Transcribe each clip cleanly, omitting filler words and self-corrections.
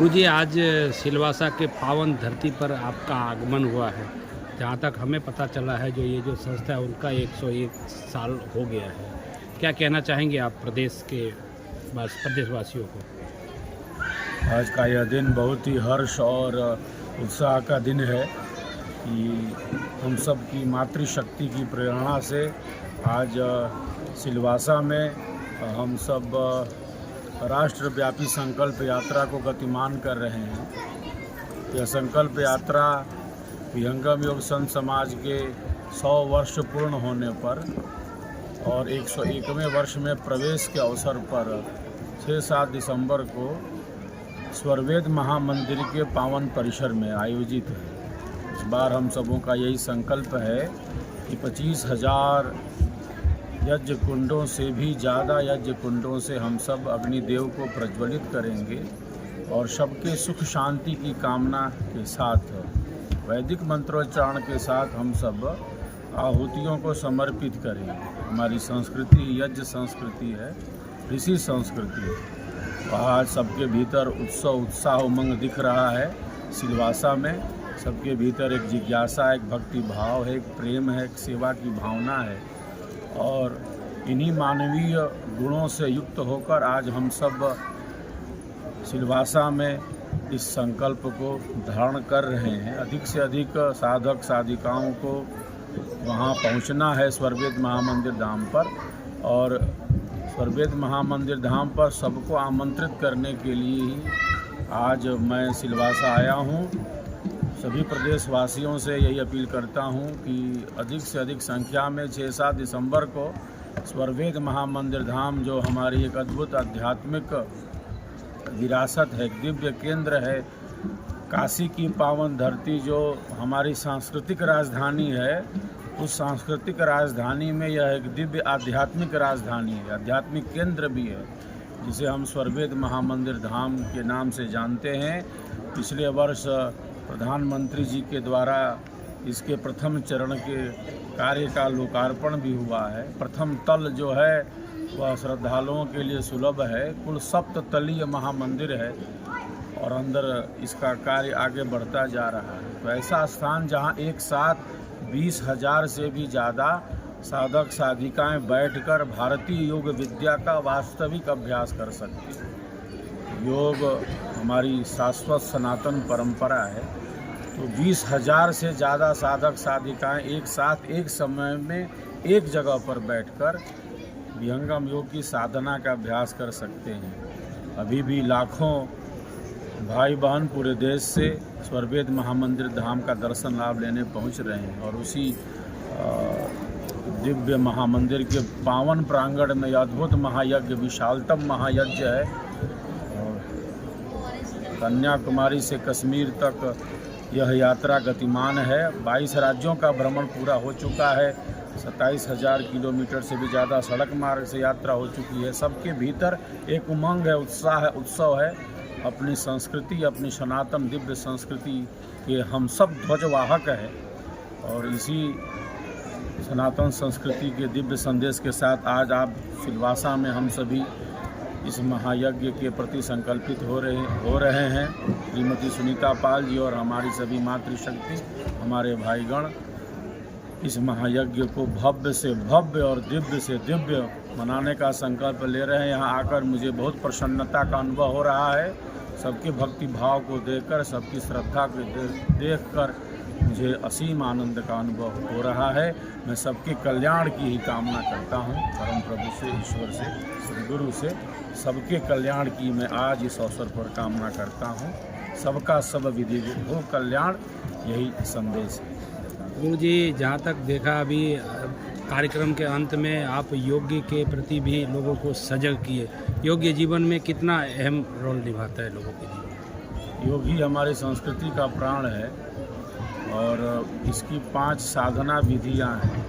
गुरुजी, आज सिलवासा के पावन धरती पर आपका आगमन हुआ है। जहाँ तक हमें पता चला है, जो ये जो संस्था है उनका 101 साल हो गया है। क्या कहना चाहेंगे आप प्रदेशवासियों को? आज का यह दिन बहुत ही हर्ष और उत्साह का दिन है कि हम सब की मातृशक्ति की प्रेरणा से आज सिलवासा में हम सब राष्ट्रव्यापी संकल्प यात्रा को गतिमान कर रहे हैं। यह संकल्प यात्रा विहंगम योग संत समाज के 100 वर्ष पूर्ण होने पर और 101वें वर्ष में प्रवेश के अवसर पर 6-7 दिसंबर को स्वरवेद महामंदिर के पावन परिसर में आयोजित है। इस बार हम सबों का यही संकल्प है कि 25,000 यज्ञ कुंडों से भी ज़्यादा यज्ञ कुंडों से हम सब अग्निदेव को प्रज्वलित करेंगे और सबके सुख शांति की कामना के साथ वैदिक मंत्रोच्चारण के साथ हम सब आहुतियों को समर्पित करेंगे। हमारी संस्कृति यज्ञ संस्कृति है, ऋषि संस्कृति है। आज सबके भीतर उत्साह उमंग दिख रहा है। सिलवासा में सबके भीतर एक जिज्ञासा, एक भक्ति भाव है, एक प्रेम है, एक सेवा की भावना है और इन्हीं मानवीय गुणों से युक्त होकर आज हम सब सिलवासा में इस संकल्प को धारण कर रहे हैं। अधिक से अधिक साधक साधिकाओं को वहाँ पहुँचना है स्वरवेद महामंदिर धाम पर, और स्वरवेद महामंदिर धाम पर सबको आमंत्रित करने के लिए ही आज मैं सिलवासा आया हूँ। सभी प्रदेशवासियों से यही अपील करता हूँ कि अधिक से अधिक संख्या में 6-7 दिसंबर को स्वरवेद महामंदिर धाम, जो हमारी एक अद्भुत आध्यात्मिक विरासत है, दिव्य केंद्र है, काशी की पावन धरती जो हमारी सांस्कृतिक राजधानी है, उस सांस्कृतिक राजधानी में यह एक दिव्य आध्यात्मिक राजधानी है, आध्यात्मिक केंद्र भी है, जिसे हम स्वरवेद महामंदिर धाम के नाम से जानते हैं। पिछले वर्ष प्रधानमंत्री जी के द्वारा इसके प्रथम चरण के कार्य का लोकार्पण भी हुआ है। प्रथम तल जो है वह श्रद्धालुओं के लिए सुलभ है। कुल 7 तलीय महामंदिर है और अंदर इसका कार्य आगे बढ़ता जा रहा है। तो ऐसा स्थान जहां एक साथ 20,000 से भी ज़्यादा साधक साधिकाएं बैठकर भारतीय योग विद्या का वास्तविक अभ्यास कर सकते हैं। योग हमारी शाश्वत सनातन परंपरा है। तो 20,000 से ज़्यादा साधक साधिकाएं एक साथ एक समय में एक जगह पर बैठकर विहंगम योग की साधना का अभ्यास कर सकते हैं। अभी भी लाखों भाई बहन पूरे देश से स्वरवेद महामंदिर धाम का दर्शन लाभ लेने पहुंच रहे हैं और उसी दिव्य महामंदिर के पावन प्रांगण में अद्भुत महायज्ञ, विशालतम महायज्ञ है। कन्याकुमारी से कश्मीर तक यह यात्रा गतिमान है। 22 राज्यों का भ्रमण पूरा हो चुका है। 27,000 किलोमीटर से भी ज़्यादा सड़क मार्ग से यात्रा हो चुकी है। सबके भीतर एक उमंग है, उत्साह है, उत्सव है। अपनी संस्कृति, अपनी सनातन दिव्य संस्कृति के हम सब ध्वजवाहक हैं और इसी सनातन संस्कृति के दिव्य संदेश के साथ आज आप सिलवासा में हम सभी इस महायज्ञ के प्रति संकल्पित हो रहे हैं। श्रीमती सुनीता पाल जी और हमारी सभी मातृशक्ति, हमारे भाईगण इस महायज्ञ को भव्य से भव्य और दिव्य से दिव्य मनाने का संकल्प ले रहे हैं। यहाँ आकर मुझे बहुत प्रसन्नता का अनुभव हो रहा है। सबके भक्ति भाव को देखकर, सबकी श्रद्धा को देखकर मुझे असीम आनंद का अनुभव हो रहा है। मैं सबके कल्याण की ही कामना करता हूँ। परम प्रभु से, ईश्वर से, सदगुरु से सबके कल्याण की मैं आज इस अवसर पर कामना करता हूँ। सबका सब विधि हो कल्याण, यही संदेश है। गुरु जी, जहाँ तक देखा अभी कार्यक्रम के अंत में आप योग के प्रति भी लोगों को सजग किए। योग जीवन में कितना अहम रोल निभाता है लोगों के जीवन? योग ही हमारी संस्कृति का प्राण है और इसकी 5 साधना विधियाँ हैं।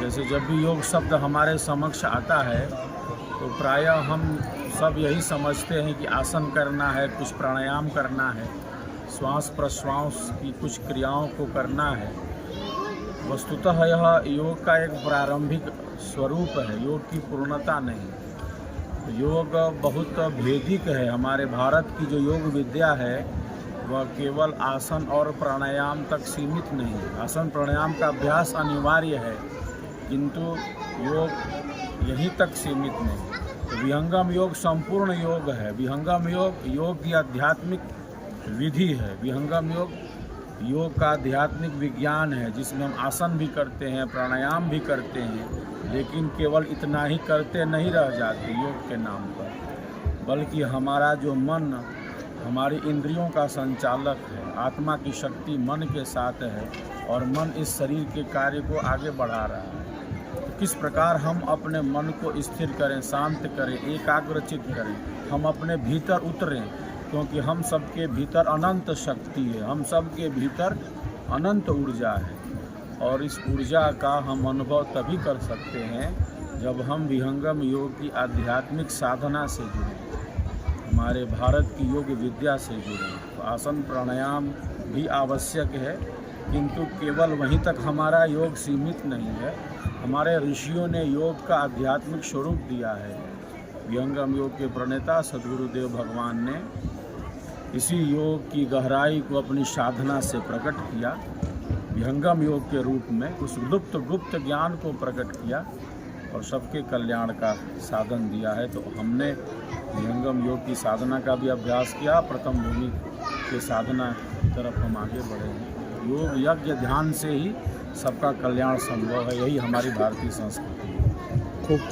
जैसे जब भी योग शब्द हमारे समक्ष आता है तो प्रायः हम सब यही समझते हैं कि आसन करना है, कुछ प्राणायाम करना है, श्वास प्रश्वास की कुछ क्रियाओं को करना है। वस्तुतः यह योग का एक प्रारंभिक स्वरूप है, योग की पूर्णता नहीं। योग बहुत भेदिक है। हमारे भारत की जो योग विद्या है वह केवल आसन और प्राणायाम तक सीमित नहीं है। आसन प्राणायाम का अभ्यास अनिवार्य है, किंतु योग यहीं तक सीमित नहीं। तो विहंगम योग संपूर्ण योग है। विहंगम योग की आध्यात्मिक विधि है। विहंगम योग का आध्यात्मिक विज्ञान है, जिसमें हम आसन भी करते हैं, प्राणायाम भी करते हैं, लेकिन केवल इतना ही करते नहीं रह जाते योग के नाम पर, बल्कि हमारा जो मन हमारी इंद्रियों का संचालक है। आत्मा की शक्ति मन के साथ है और मन इस शरीर के कार्य को आगे बढ़ा रहा है। तो किस प्रकार हम अपने मन को स्थिर करें, शांत करें, एकाग्रचित करें, हम अपने भीतर उतरें, क्योंकि हम सबके भीतर अनंत शक्ति है, हम सबके भीतर अनंत ऊर्जा है। और इस ऊर्जा का हम अनुभव तभी कर सकते हैं जब हम विहंगम योग की आध्यात्मिक साधना से जुड़ें, हमारे भारत की योग विद्या से जुड़ें। तो आसन प्राणायाम भी आवश्यक है, किंतु केवल वहीं तक हमारा योग सीमित नहीं है। हमारे ऋषियों ने योग का आध्यात्मिक स्वरूप दिया है। विहंगम योग के प्रणेता सद्गुरुदेव भगवान ने इसी योग की गहराई को अपनी साधना से प्रकट किया, विहंगम योग के रूप में उस गुप्त ज्ञान को प्रकट किया और सबके कल्याण का साधन दिया है। तो हमने विहंगम योग की साधना का भी अभ्यास किया, प्रथम भूमि के साधना की तरफ हम आगे बढ़े हैं। योग यज्ञ ध्यान से ही सबका कल्याण संभव है, यही हमारी भारतीय संस्कृति है। खूब